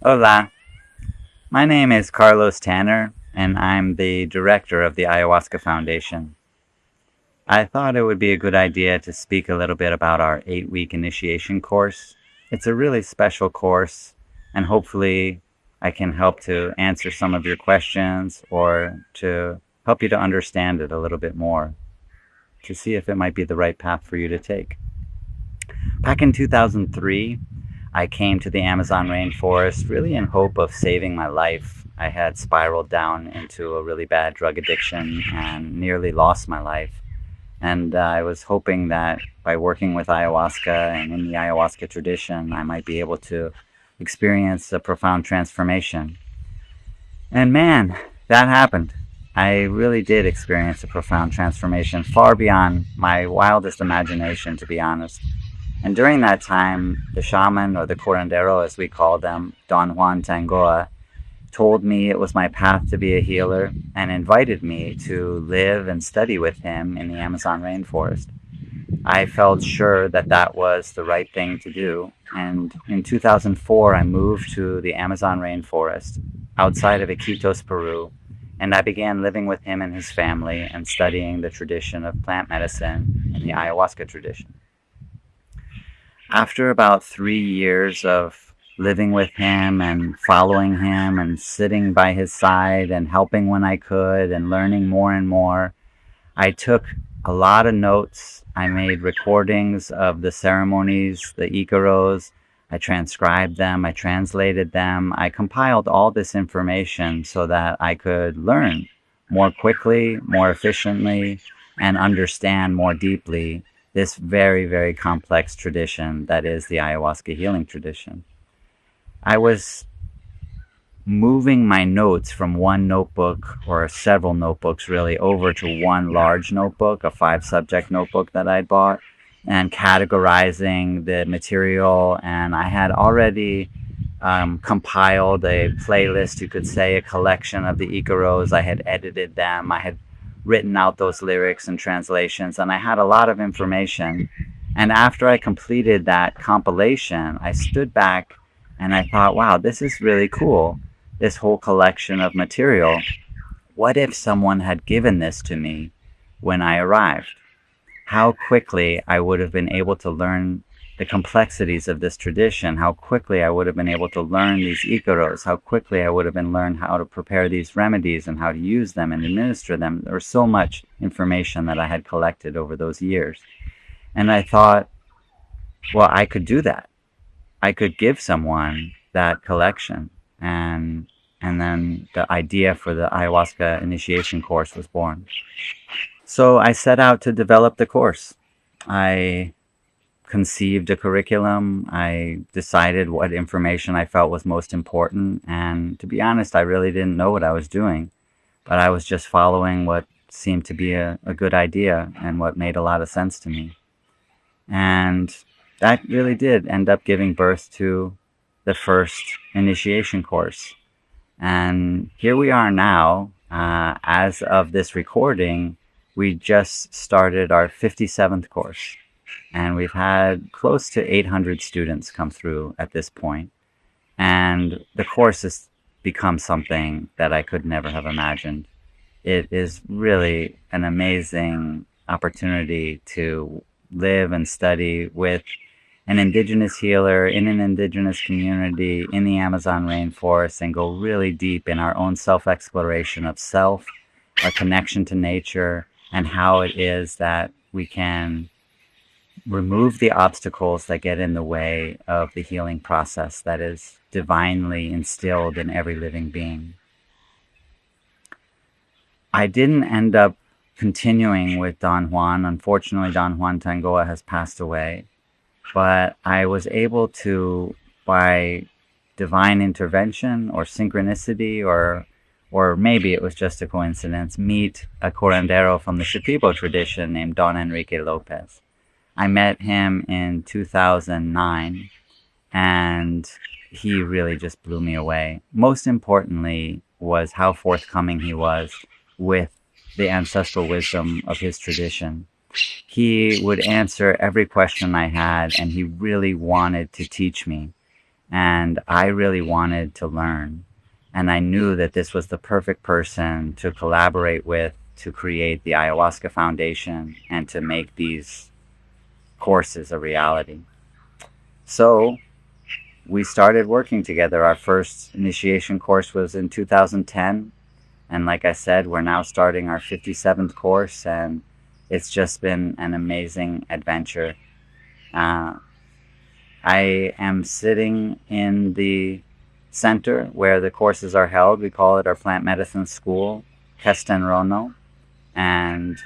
Hola, my name is Carlos Tanner, and I'm the director of the Ayahuasca Foundation. I thought it would be a good idea to speak a little bit about our 8-week initiation course. It's a really special course, and hopefully, I can help to answer some of your questions or to help you to understand it a little bit more, to see if it might be the right path for you to take. Back in 2003, I came to the Amazon rainforest really in hope of saving my life. I had spiraled down into a really bad drug addiction and nearly lost my life. And I was hoping that by working with ayahuasca and in the ayahuasca tradition, I might be able to experience a profound transformation. And man, that happened. I really did experience a profound transformation, far beyond my wildest imagination, to be honest. And during that time, the shaman, or the curandero as we call them, Don Juan Tangoa, told me it was my path to be a healer and invited me to live and study with him in the Amazon rainforest. I felt sure that that was the right thing to do. And in 2004, I moved to the Amazon rainforest outside of Iquitos, Peru, and I began living with him and his family and studying the tradition of plant medicine and the ayahuasca tradition. After about 3 years of living with him and following him and sitting by his side and helping when I could and learning more and more, I took a lot of notes. I made recordings of the ceremonies, the icaros. I transcribed them, I translated them. I compiled all this information so that I could learn more quickly, more efficiently, and understand more deeply this very, very complex tradition that is the ayahuasca healing tradition. I was moving my notes from one notebook, or several notebooks really, over to one large notebook, a 5-subject notebook that I'd bought, and categorizing the material. And I had already compiled a playlist, you could say, a collection of the icaros. I had edited them. I had written out those lyrics and translations, and I had a lot of information. And after I completed that compilation, I stood back and I thought, wow, this is really cool, this whole collection of material. What if someone had given this to me when I arrived? How quickly I would have been able to learn the complexities of this tradition, how quickly I would have been able to learn these icaros, how quickly I would have been learned how to prepare these remedies and how to use them and administer them. There was so much information that I had collected over those years. And I thought, well, I could do that. I could give someone that collection. And then the idea for the Ayahuasca Initiation Course was born. So I set out to develop the course. I conceived a curriculum. I decided what information I felt was most important. And to be honest, I really didn't know what I was doing, but I was just following what seemed to be a good idea and what made a lot of sense to me. And that really did end up giving birth to the first initiation course. And here we are now. As of this recording, we just started our 57th course. And we've had close to 800 students come through at this point. And the course has become something that I could never have imagined. It is really an amazing opportunity to live and study with an indigenous healer in an indigenous community in the Amazon rainforest and go really deep in our own self-exploration of self, our connection to nature, and how it is that we can remove the obstacles that get in the way of the healing process that is divinely instilled in every living being. I didn't end up continuing with Don Juan. Unfortunately, Don Juan Tangoa has passed away. But I was able to, by divine intervention or synchronicity, or maybe it was just a coincidence, meet a curandero from the Shipibo tradition named Don Enrique Lopez. I met him in 2009, and he really just blew me away. Most importantly was how forthcoming he was with the ancestral wisdom of his tradition. He would answer every question I had, and he really wanted to teach me. And I really wanted to learn. And I knew that this was the perfect person to collaborate with to create the Ayahuasca Foundation and to make these courses a reality. So we started working together. Our first initiation course was in 2010. And like I said, we're now starting our 57th course, and it's just been an amazing adventure. Uh, I am sitting in the center where the courses are held. We call it our plant medicine school, Kestenrono, and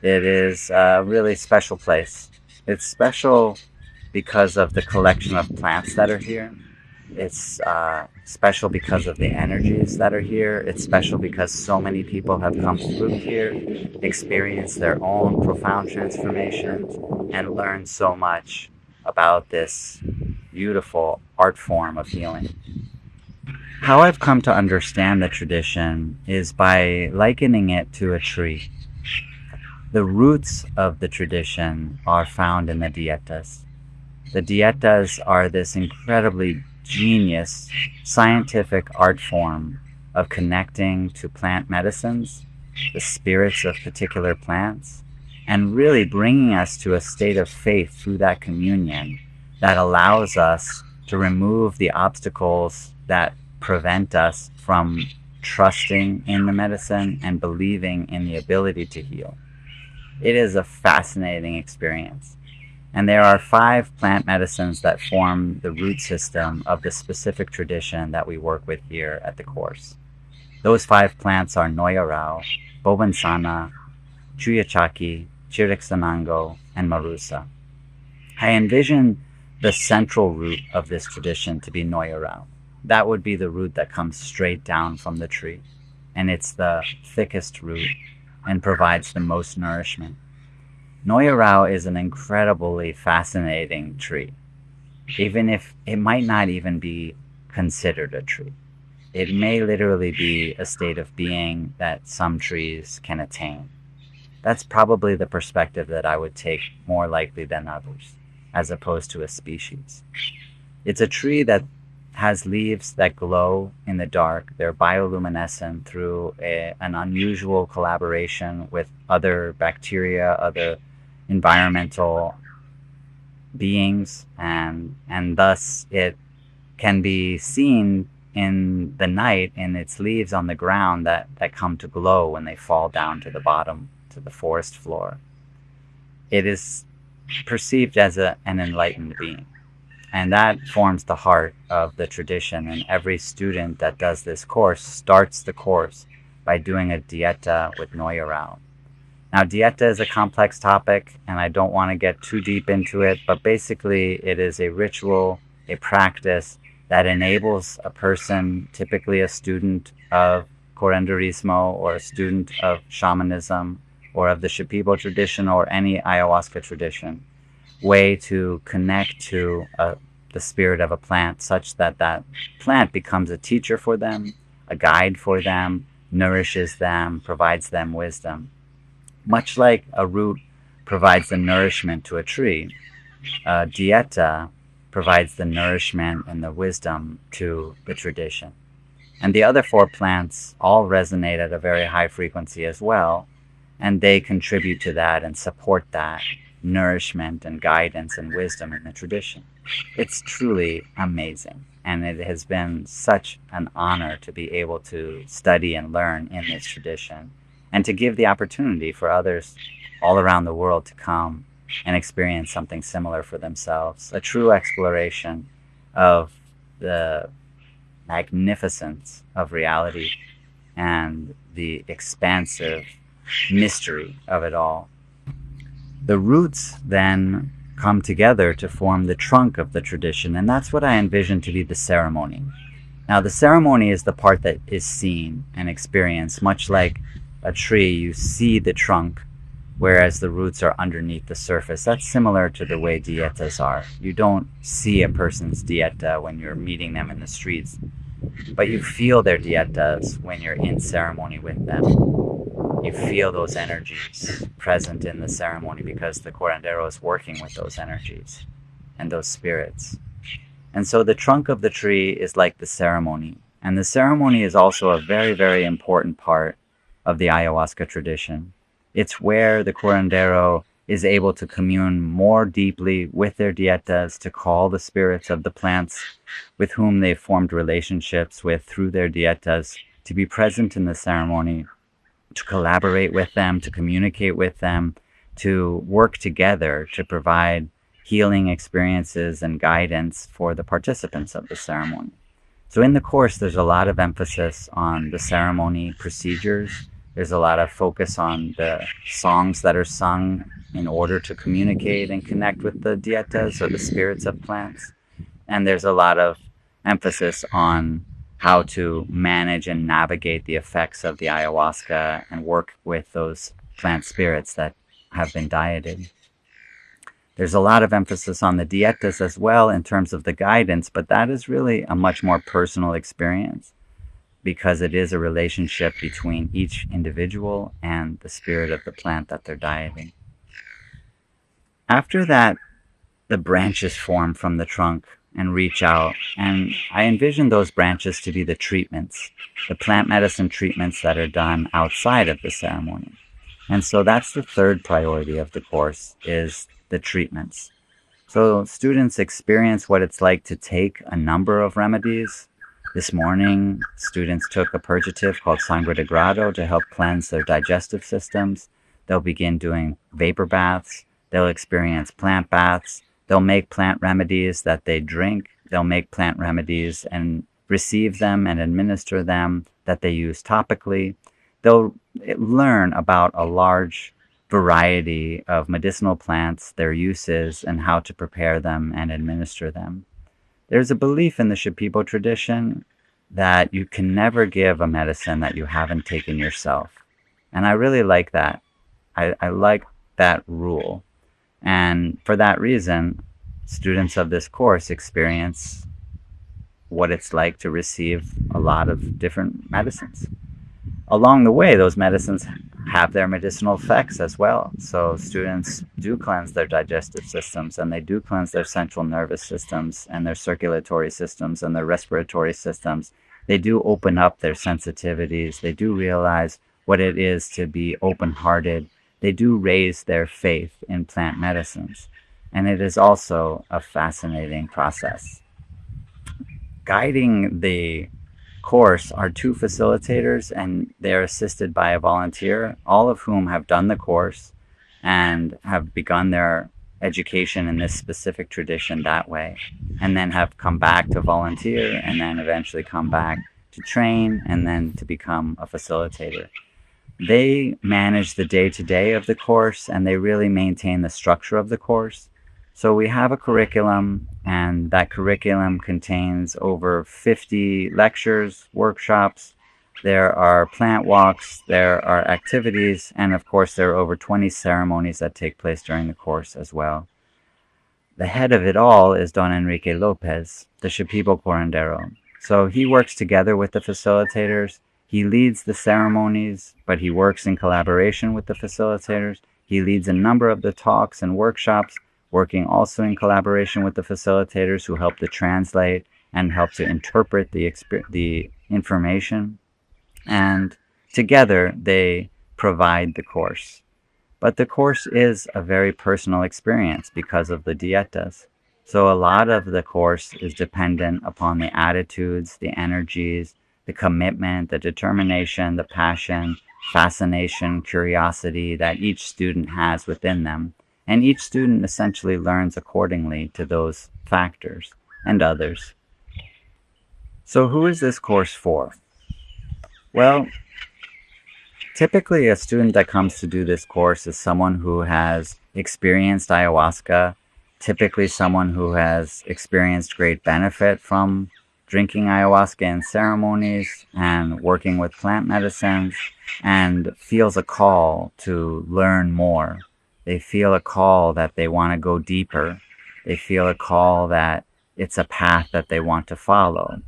it is a really special place. It's special because of the collection of plants that are here. It's special because of the energies that are here. It's special because so many people have come through here, experienced their own profound transformations, and learned so much about this beautiful art form of healing. How I've come to understand the tradition is by likening it to a tree. The roots of the tradition are found in the dietas. The dietas are this incredibly genius scientific art form of connecting to plant medicines, the spirits of particular plants, and really bringing us to a state of faith through that communion that allows us to remove the obstacles that prevent us from trusting in the medicine and believing in the ability to heal. It is a fascinating experience. And there are 5 plant medicines that form the root system of the specific tradition that we work with here at the course. Those 5 plants are noya, bobinsana, chullachaqui, chiric, sanango, and marusa. I envision the central root of this tradition to be noya. That would be the root that comes straight down from the tree, and it's the thickest root and provides the most nourishment. Noya is an incredibly fascinating tree, even if it might not even be considered a tree. It may literally be a state of being that some trees can attain. That's probably the perspective that I would take more likely than others, as opposed to a species. It's a tree that has leaves that glow in the dark. They're bioluminescent through an unusual collaboration with other bacteria, other environmental beings, and thus it can be seen in the night in its leaves on the ground that come to glow when they fall down to the bottom, to the forest floor. It is perceived as an enlightened being. And that forms the heart of the tradition. And every student that does this course starts the course by doing a dieta with noya. Now, dieta is a complex topic, and I don't want to get too deep into it, but basically it is a ritual, a practice that enables a person, typically a student of curanderismo or a student of shamanism or of the Shipibo tradition or any ayahuasca tradition, way to connect to the spirit of a plant such that that plant becomes a teacher for them, a guide for them, nourishes them, provides them wisdom. Much like a root provides the nourishment to a tree, a dieta provides the nourishment and the wisdom to the tradition. And the other 4 plants all resonate at a very high frequency as well, and they contribute to that and support that nourishment and guidance and wisdom in the tradition. It's truly amazing, and it has been such an honor to be able to study and learn in this tradition, and to give the opportunity for others all around the world to come and experience something similar for themselves. A true exploration of the magnificence of reality and the expansive mystery of it all. The roots then come together to form the trunk of the tradition, and that's what I envision to be the ceremony. Now, the ceremony is the part that is seen and experienced, much like a tree. You see the trunk, whereas the roots are underneath the surface. That's similar to the way dietas are. You don't see a person's dieta when you're meeting them in the streets, but you feel their dietas when you're in ceremony with them. You feel those energies present in the ceremony because the curandero is working with those energies and those spirits. And so the trunk of the tree is like the ceremony. And the ceremony is also a very, very important part of the ayahuasca tradition. It's where the curandero is able to commune more deeply with their dietas, to call the spirits of the plants with whom they've formed relationships with through their dietas, to be present in the ceremony, to collaborate with them, to communicate with them, to work together to provide healing experiences and guidance for the participants of the ceremony. So in the course, there's a lot of emphasis on the ceremony procedures. There's a lot of focus on the songs that are sung in order to communicate and connect with the dietas, or the spirits of plants. And there's a lot of emphasis on how to manage and navigate the effects of the ayahuasca and work with those plant spirits that have been dieted. There's a lot of emphasis on the dietas as well in terms of the guidance, but that is really a much more personal experience, because it is a relationship between each individual and the spirit of the plant that they're dieting. After that, the branches form from the trunk and reach out, and I envision those branches to be the treatments, the plant medicine treatments that are done outside of the ceremony. And so that's the third priority of the course, is the treatments. So students experience what it's like to take a number of remedies. This morning, students took a purgative called sangre de grado to help cleanse their digestive systems. They'll begin doing vapor baths. They'll experience plant baths. They'll make plant remedies that they drink. They'll make plant remedies and receive them and administer them that they use topically. They'll learn about a large variety of medicinal plants, their uses, and how to prepare them and administer them. There's a belief in the Shipibo tradition that you can never give a medicine that you haven't taken yourself. And I really like that. I like that rule. And for that reason, students of this course experience what it's like to receive a lot of different medicines. Along the way, those medicines have their medicinal effects as well. So students do cleanse their digestive systems, and they do cleanse their central nervous systems and their circulatory systems and their respiratory systems. They do open up their sensitivities. They do realize what it is to be open-hearted. They do raise their faith in plant medicines. And it is also a fascinating process. Guiding the course are two facilitators, and they're assisted by a volunteer, all of whom have done the course and have begun their education in this specific tradition that way, and then have come back to volunteer, and then eventually come back to train, and then to become a facilitator. They manage the day-to-day of the course, and they really maintain the structure of the course. So we have a curriculum, and that curriculum contains over 50 lectures, workshops. There are plant walks, there are activities, and of course there are over 20 ceremonies that take place during the course as well. The head of it all is Don Enrique Lopez, the Shipibo curandero. So he works together with the facilitators. He leads the ceremonies, but he works in collaboration with the facilitators. He leads a number of the talks and workshops, working also in collaboration with the facilitators who help to translate and help to interpret the information. And together they provide the course. But the course is a very personal experience because of the dietas. So a lot of the course is dependent upon the attitudes, the energies, the commitment, the determination, the passion, fascination, curiosity that each student has within them. And each student essentially learns accordingly to those factors and others. So who is this course for? Well, typically a student that comes to do this course is someone who has experienced ayahuasca, typically someone who has experienced great benefit from drinking ayahuasca in ceremonies and working with plant medicines, and feels a call to learn more. They feel a call that they want to go deeper. They feel a call that it's a path that they want to follow.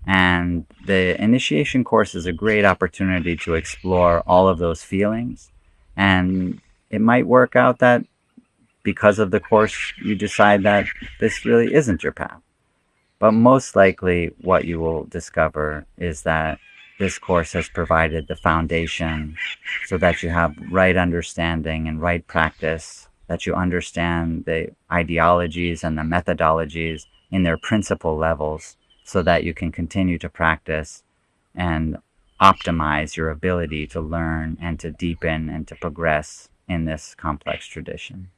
And the initiation course is a great opportunity to explore all of those feelings. And it might work out that because of the course, you decide that this really isn't your path. But most likely what you will discover is that this course has provided the foundation so that you have right understanding and right practice, that you understand the ideologies and the methodologies in their principal levels so that you can continue to practice and optimize your ability to learn and to deepen and to progress in this complex tradition.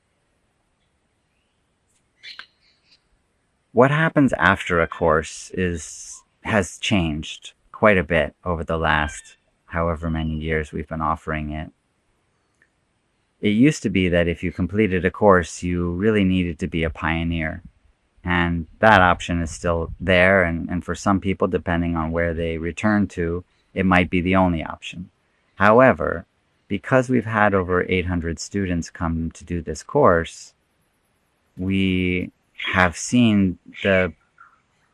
What happens after a course has changed quite a bit over the last however many years we've been offering it. It used to be that if you completed a course, you really needed to be a pioneer. And that option is still there. And for some people, depending on where they return to, it might be the only option. However, because we've had over 800 students come to do this course, we have seen the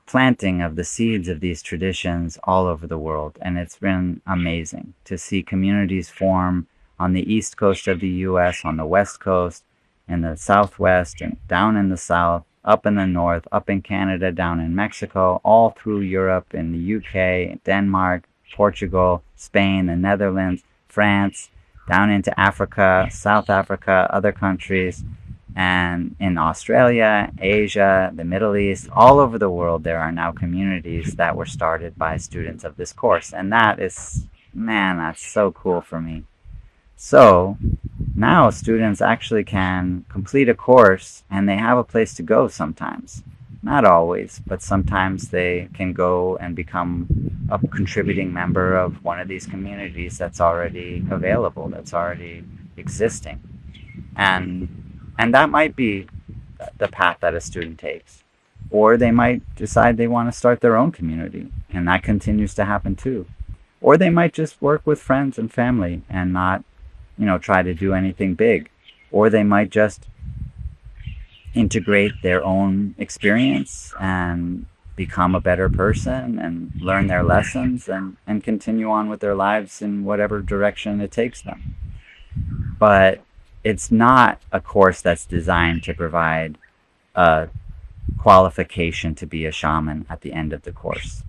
planting of the seeds of these traditions all over the world. And it's been amazing to see communities form on the east coast of the US, on the west coast, in the southwest, and down in the south, up in the north, up in Canada, down in Mexico, all through Europe, in the UK, Denmark, Portugal, Spain, the Netherlands, France, down into Africa, South Africa, other countries, and in Australia, Asia, the Middle East, all over the world, there are now communities that were started by students of this course. And that is, man, that's so cool for me. So now students actually can complete a course and they have a place to go sometimes. Not always, but sometimes they can go and become a contributing member of one of these communities that's already available, that's already existing. And that might be the path that a student takes. Or they might decide they want to start their own community, and that continues to happen too. Or they might just work with friends and family and not try to do anything big. Or they might just integrate their own experience and become a better person and learn their lessons and continue on with their lives in whatever direction it takes them. But it's not a course that's designed to provide a qualification to be a shaman at the end of the course.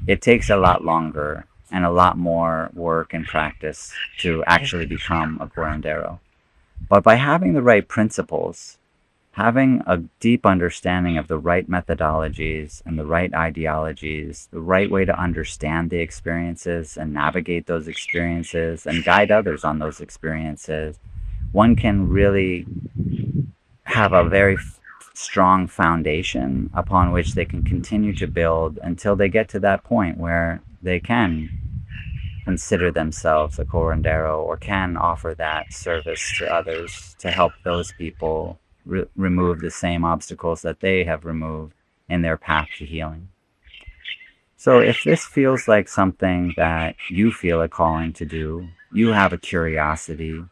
It takes a lot longer and a lot more work and practice to actually become a curandero. But by having the right principles, having a deep understanding of the right methodologies and the right ideologies, the right way to understand the experiences and navigate those experiences and guide others on those experiences, one can really have a very strong foundation upon which they can continue to build until they get to that point where they can consider themselves a curandero or can offer that service to others to help those people remove the same obstacles that they have removed in their path to healing. So if this feels like something that you feel a calling to do, you have a curiosity,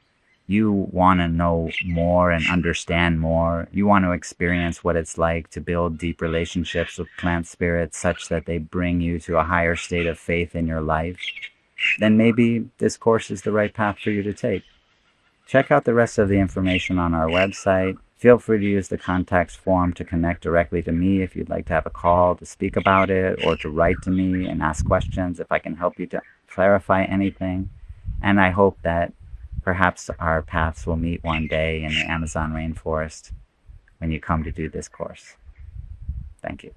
you want to know more and understand more, you want to experience what it's like to build deep relationships with plant spirits such that they bring you to a higher state of faith in your life, then maybe this course is the right path for you to take. Check out the rest of the information on our website. Feel free to use the contacts form to connect directly to me if you'd like to have a call to speak about it or to write to me and ask questions if I can help you to clarify anything. And I hope that perhaps our paths will meet one day in the Amazon rainforest when you come to do this course. Thank you.